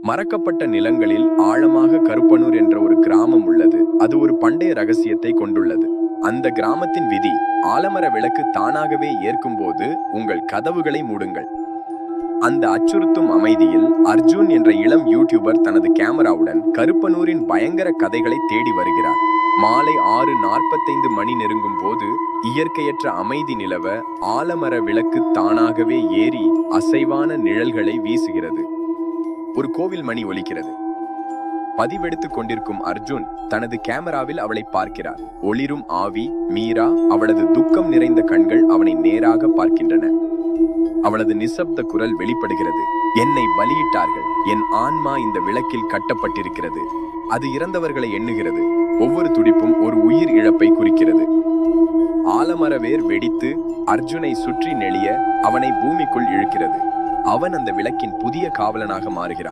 மறக்கப்பட்ட நிலங்களில் ஆழமாக கருப்பனூர் என்ற ஒரு கிராமம் உள்ளது. அது ஒரு பண்டைய ரகசியத்தை கொண்டுள்ளது. அந்த கிராமத்தின் விதி, ஆலமர விளக்கு தானாகவே ஏற்கும்போது உங்கள் கதவுகளை மூடுங்கள். அந்த அச்சுறுத்தும் அமைதியில் அர்ஜுன் என்ற இளம் யூடியூபர் தனது கேமராவுடன் கருப்பனூரின் பயங்கர கதைகளை தேடி வருகிறார். மாலை 6:45 மணி நெருங்கும் போது இயற்கையற்ற அமைதி நிலவ ஆலமர விளக்கு தானாகவே ஏறி அசைவான நிழல்களை வீசுகிறது. ஒரு கோவில் மணி ஒலிக்கிறது. பதிவெடுத்துக் கொண்டிருக்கும் அர்ஜுன் தனது கேமராவில் அவளை பார்க்கிறார். ஒளிரும் ஆவி மீரா. அவளது துக்கம் நிறைந்த கண்கள் அவனை நேராக பார்க்கின்றன. அவளது நிசப்த குரல் வெளிப்படுகிறது. என்னை பலியிட்டார்கள். என் ஆன்மா இந்த விளக்கில் கட்டப்பட்டிருக்கிறது. அது இறந்தவர்களை எண்ணுகிறது. ஒவ்வொரு துடிப்பும் ஒரு உயிர் இழப்பை குறிக்கிறது. ஆலமர வேர் வெடித்து அர்ஜுனை சுற்றி நெளிய அவனை பூமிக்குள் இழுக்கிறது. அவன் அந்த விளக்கின் புதிய காவலனாக மாறுகிறான்.